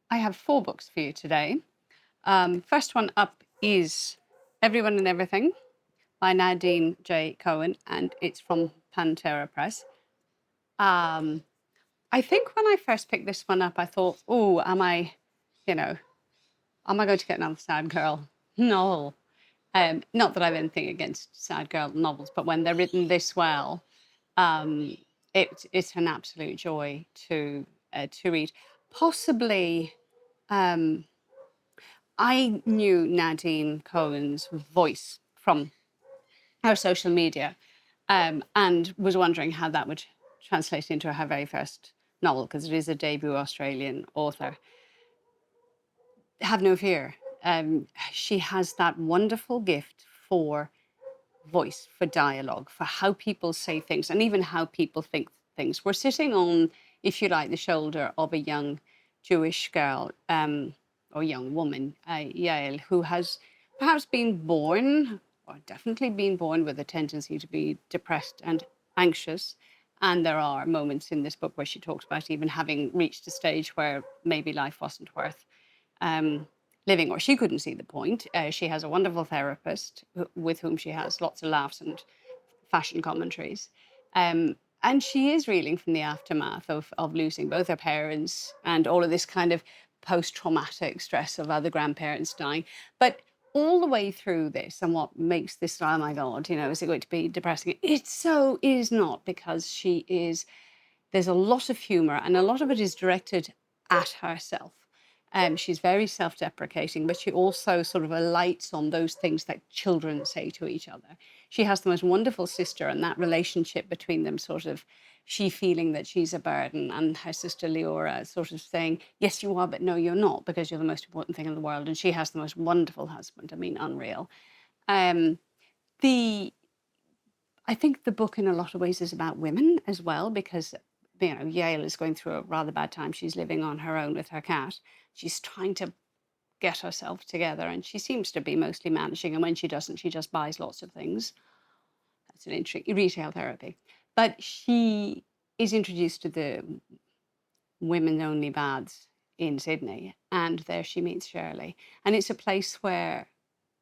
I have four books for you today. First one up is Everyone and Everything by Nadine J. Cohen, and it's from Pantera Press. Um, I think when I first picked this one up, I thought, oh, you know, am I going to get another sad girl novel? Not that I have anything against sad girl novels, but when they're written this well, um, it's an absolute joy to read. Possibly, um, I knew Nadine Cohen's voice from her social media, and was wondering how that would translate into her very first novel, because it is a debut Australian author. Have no fear. She has that wonderful gift for voice, for dialogue, for how people say things, and even how people think things. We're sitting on, if you like, the shoulder of a young Jewish girl, or young woman, Yael, who has perhaps been born, or definitely been born, with a tendency to be depressed and anxious. And there are moments in this book where she talks about even having reached a stage where maybe life wasn't worth um, living, or she couldn't see the point. She has a wonderful therapist with whom she has lots of laughs and fashion commentaries. And she is reeling from the aftermath of losing both her parents and all of this kind of post traumatic stress of other grandparents dying. But all the way through this, and what makes this, oh my God, is it going to be depressing? It so is not, because there's a lot of humor, and a lot of it is directed at herself. She's very self-deprecating, but she also sort of alights on those things that children say to each other. She has the most wonderful sister, and that relationship between them, sort of she feeling that she's a burden, and her sister Leora sort of saying, yes, you are, but no, you're not, because you're the most important thing in the world. And she has the most wonderful husband. I mean, unreal. Um, the I think the book, in a lot of ways, is about women as well, because Yale is going through a rather bad time. She's living on her own with her cat. She's trying to get herself together, and she seems to be mostly managing. And when she doesn't, she just buys lots of things. That's an interesting retail therapy. But she is introduced to the women-only baths in Sydney, and there she meets Shirley. And it's a place where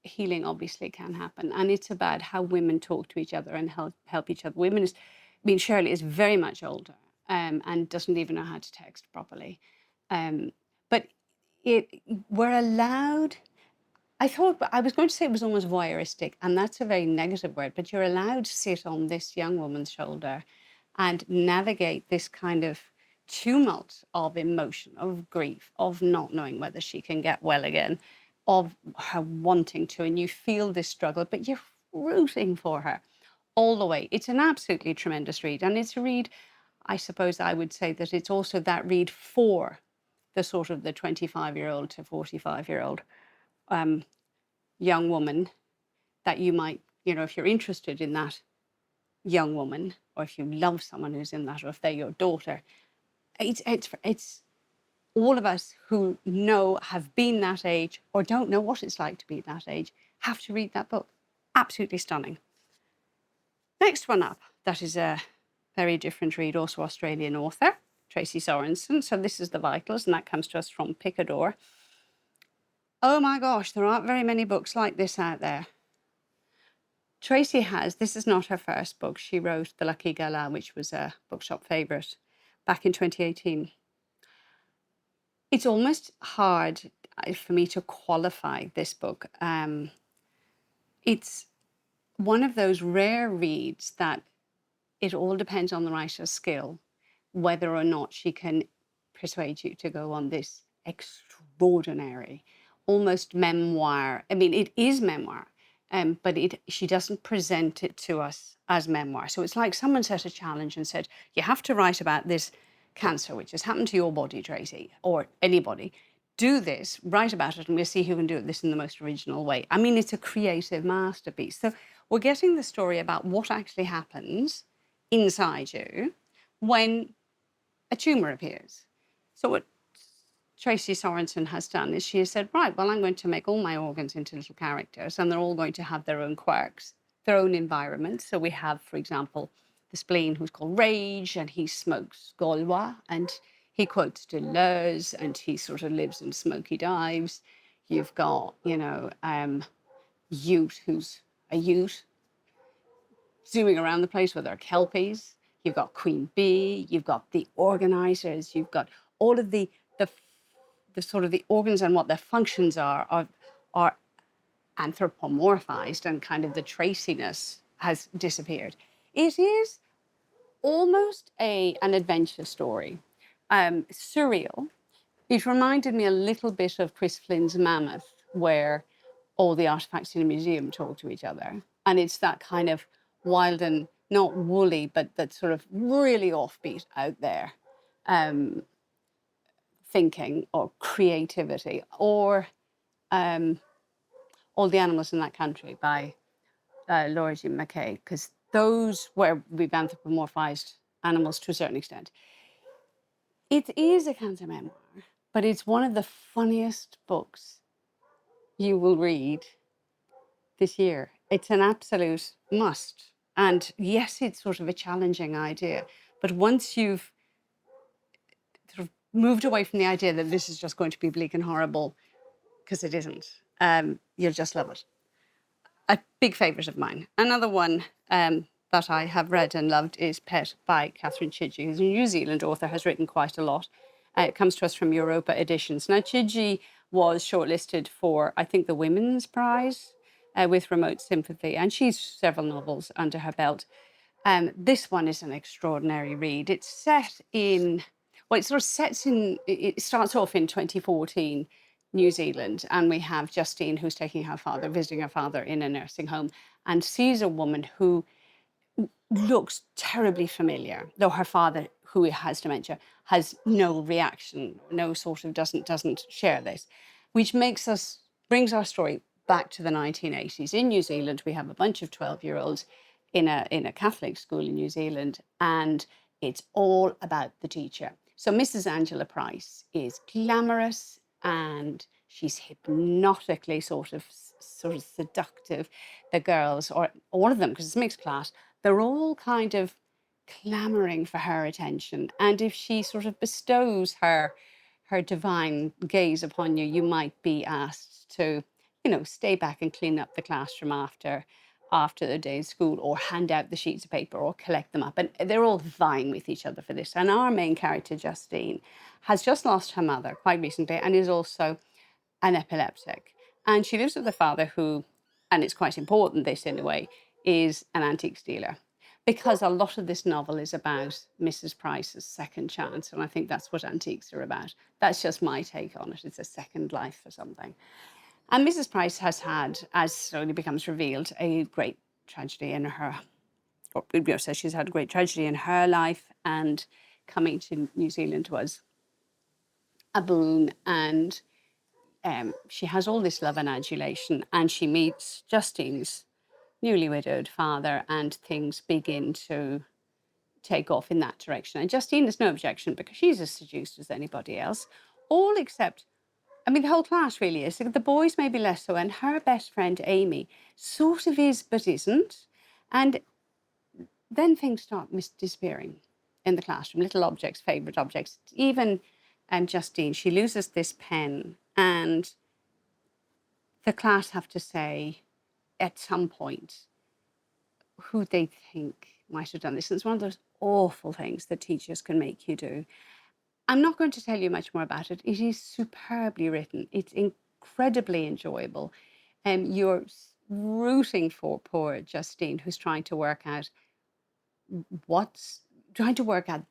healing obviously can happen, and it's about how women talk to each other and help each other. Shirley is very much older, and doesn't even know how to text properly, um, but it we're allowed. I was going to say it was almost voyeuristic, and that's a very negative word, but you're allowed to sit on this young woman's shoulder and navigate this kind of tumult of emotion, of grief, of not knowing whether she can get well again, of her wanting to, and you feel this struggle, but you're rooting for her all the way. It's an absolutely tremendous read, and it's a read, I suppose I would say that it's also that read for the sort of the 25-year-old to 45-year-old young woman, that you might, if you're interested in that young woman, or if you love someone who's in that, or if they're your daughter, it's all of us who have been that age, or don't know what it's like to be that age, have to read that book. Absolutely stunning. Next one up, that is a very different read, also Australian author, Tracy Sorensen. So this is The Vitals, and that comes to us from Picador. Oh my gosh, there aren't very many books like this out there. Tracy this is not her first book. She wrote The Lucky Gala, which was a bookshop favourite back in 2018. It's almost hard for me to qualify this book. It's one of those rare reads that it all depends on the writer's skill, whether or not she can persuade you to go on this extraordinary, almost memoir. I mean, it is memoir, but she doesn't present it to us as memoir. So it's like someone set a challenge and said, you have to write about this cancer, which has happened to your body, Tracy, or anybody. Do this, write about it, and we'll see who can do this in the most original way. I mean, it's a creative masterpiece. So we're getting the story about what actually happens inside you when a tumor appears. So what Tracy Sorensen has done is she has said, right, well, I'm going to make all my organs into little characters, and they're all going to have their own quirks, their own environment. So we have, for example, the spleen, who's called Rage, and he smokes Gaulois, and he quotes Deleuze, and he sort of lives in smoky dives. You've got, Ute, who's a Ute, zooming around the place with their kelpies. You've got Queen Bee. You've got the organisers. You've got all of the sort of the organs and what their functions are anthropomorphized, and kind of the traciness has disappeared. It is almost an adventure story, surreal. It reminded me a little bit of Chris Flynn's Mammoth, where all the artifacts in a museum talk to each other. And it's that kind of wild and not woolly, but that sort of really offbeat out there thinking or creativity, or All the Animals in That Country by Laura Jean McKay, because those where we've anthropomorphized animals to a certain extent. It is a cancer memoir, but it's one of the funniest books you will read this year. It's an absolute must. And yes, it's sort of a challenging idea, but once you've sort of moved away from the idea that this is just going to be bleak and horrible, because it isn't, you'll just love it. A big favourite of mine. Another one that I have read and loved is Pet by Catherine Chidgey, who's a New Zealand author, has written quite a lot. It comes to us from Europa Editions. Now, Chidgey was shortlisted for, I think, the Women's Prize with Remote Sympathy, and she's several novels under her belt. This one is an extraordinary read. It's set in, well, it sort of sets in, it starts off in 2014, New Zealand, and we have Justine, who's taking her father, visiting her father in a nursing home, and sees a woman who looks terribly familiar, though her father, who has dementia, has no reaction, no sort of doesn't share this, which brings our story back to the 1980s. In New Zealand, we have a bunch of 12-year-olds in a Catholic school in New Zealand, and it's all about the teacher. So Mrs. Angela Price is glamorous, and she's hypnotically sort of seductive. The girls, or all of them, because it's a mixed class, they're all kind of clamoring for her attention. And if she sort of bestows her divine gaze upon you, you might be asked to, stay back and clean up the classroom after the day's school, or hand out the sheets of paper, or collect them up. And they're all vying with each other for this. And our main character, Justine, has just lost her mother quite recently and is also an epileptic. And she lives with a father who, and it's quite important this in a way, is an antiques dealer. Because a lot of this novel is about Mrs. Price's second chance. And I think that's what antiques are about. That's just my take on it. It's a second life for something. And Mrs. Price has had, as slowly becomes revealed, a great tragedy in her, so she's had a great tragedy in her life, and coming to New Zealand was a boon. And she has all this love and adulation, and she meets Justine's newly widowed father, and things begin to take off in that direction. And Justine has no objection, because she's as seduced as anybody else, all except, the whole class really is. The boys maybe less so, and her best friend Amy sort of is but isn't. And then things start disappearing in the classroom, little objects, favourite objects. Even Justine, she loses this pen, and the class have to say at some point who they think might have done this. And it's one of those awful things that teachers can make you do. I'm not going to tell you much more about it. It is superbly written. It's incredibly enjoyable. You're rooting for poor Justine, who's trying to work out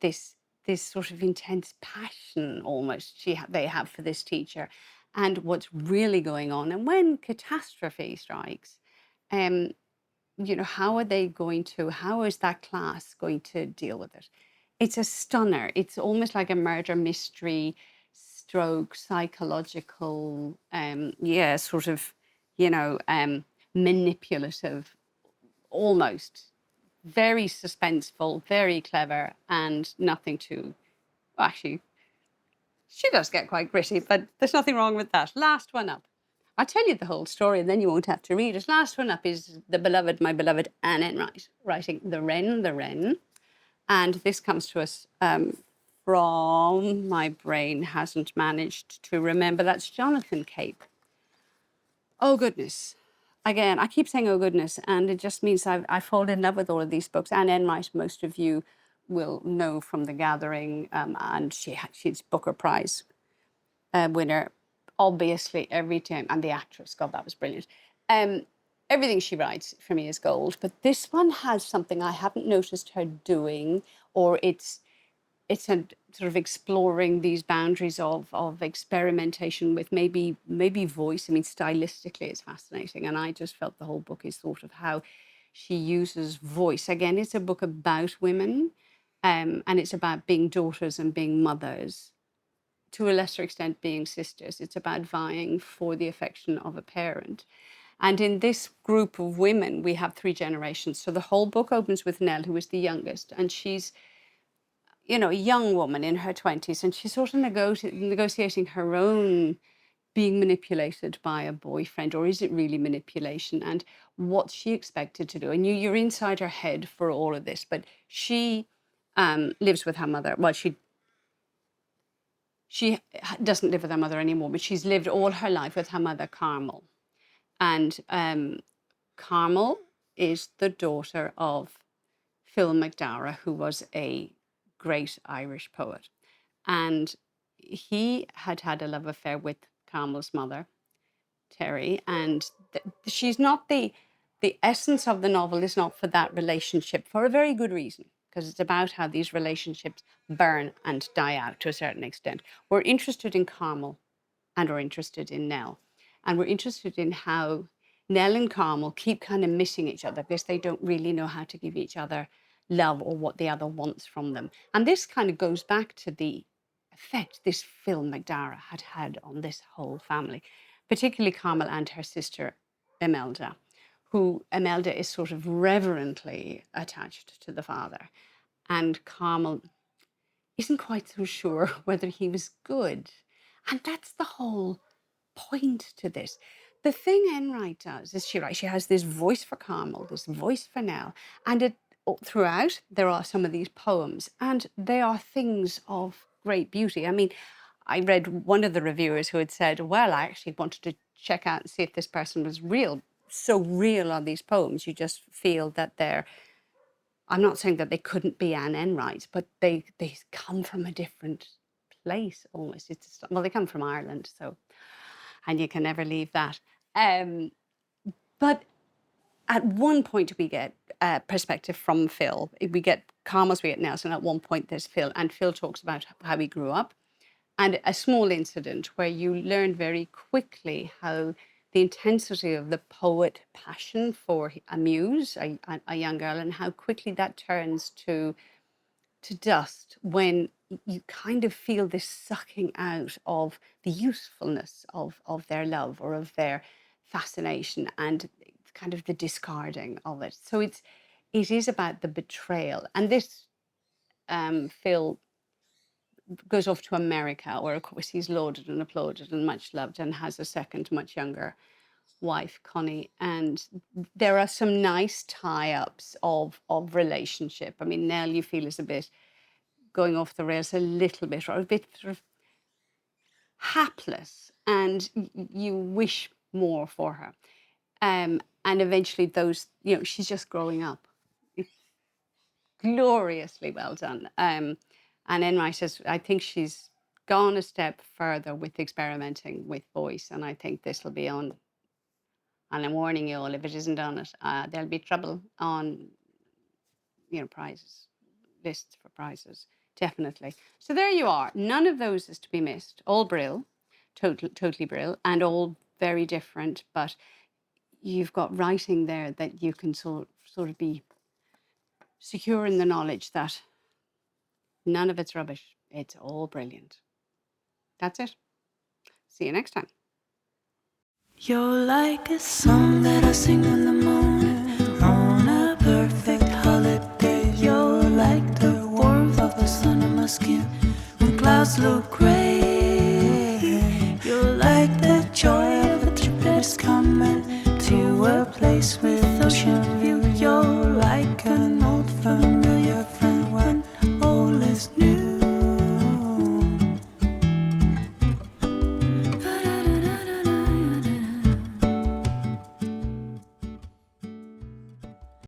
this sort of intense passion almost they have for this teacher, and what's really going on. And when catastrophe strikes, how is that class going to deal with it? It's a stunner. It's almost like a murder mystery stroke psychological, manipulative, almost. Very suspenseful, very clever, and nothing too, well, actually, she does get quite gritty, but there's nothing wrong with that. Last one up. I'll tell you the whole story and then you won't have to read it. Last one up is my beloved Anne Enright, writing The Wren. And this comes to us from, my brain hasn't managed to remember, that's Jonathan Cape. Oh, goodness. Again, I keep saying, oh, goodness, and it just means I fall in love with all of these books. And Enright, most of you will know from The Gathering, and she's Booker Prize winner, obviously, every time. And the actress, God, that was brilliant. Everything she writes for me is gold, but this one has something I haven't noticed her doing, or it's a sort of exploring these boundaries of experimentation with maybe voice. I mean, stylistically, it's fascinating, and I just felt the whole book is sort of how she uses voice. Again, it's a book about women, and it's about being daughters and being mothers. To a lesser extent, being sisters. It's about vying for the affection of a parent. And in this group of women, we have 3 generations. So the whole book opens with Nell, who is the youngest, and she's, you know, a young woman in her 20s, and she's sort of negotiating her own being manipulated by a boyfriend, or is it really manipulation, and what she expected to do. And you're inside her head for all of this, but she lives with her mother. Well, she doesn't live with her mother anymore, but she's lived all her life with her mother, Carmel. And Carmel is the daughter of Phil McDowra, who was a great Irish poet. And he had had a love affair with Carmel's mother, Terry. And she's not the essence of the novel is not for that relationship, for a very good reason, because it's about how these relationships burn and die out to a certain extent. We're interested in Carmel, and we're interested in Nell. And we're interested in how Nell and Carmel keep kind of missing each other because they don't really know how to give each other love or what the other wants from them. And this kind of goes back to the effect this Phil McDowra had on this whole family, particularly Carmel and her sister Imelda, who Imelda is sort of reverently attached to the father. And Carmel isn't quite so sure whether he was good. And that's the whole point to this. The thing Enright does is she has this voice for Carmel, this voice for Nell, and throughout there are some of these poems, and they are things of great beauty. I mean, I read one of the reviewers who had said, well, I actually wanted to check out and see if this person was real. So real are these poems, you just feel that they're, I'm not saying that they couldn't be Anne Enright, but they come from a different place almost. Well, they come from Ireland, so, and you can never leave that. But at one point we get perspective from Phil. We get Carmel's, we get Nelson. At one point there's Phil, and Phil talks about how he grew up, and a small incident where you learn very quickly how the intensity of the poet passion for a muse, a young girl, and how quickly that turns to dust when you kind of feel this sucking out of the usefulness of their love or of their fascination, and kind of the discarding of it. So it is about the betrayal. And this Phil goes off to America, where of course he's lauded and applauded and much loved, and has a second, much younger wife, Connie. And there are some nice tie-ups of relationship. I mean, Nell, you feel, is a bit going off the rails a little bit, or a bit sort of hapless, and you wish more for her. And eventually those, you know, she's just growing up. It's gloriously well done. And Enright says, I think she's gone a step further with experimenting with voice, and I think this will be on, and I'm warning you all, if it isn't on it, there'll be trouble on, you know, prizes, lists for prizes, definitely. So there you are. None of those is to be missed. All Brill, totally Brill, and all very different, but you've got writing there that you can sort of be secure in the knowledge that none of it's rubbish. It's all brilliant. That's it. See you next time. You're like a song that I sing in the morning on a perfect holiday. You're like the warmth of the sun on my skin when clouds look gray.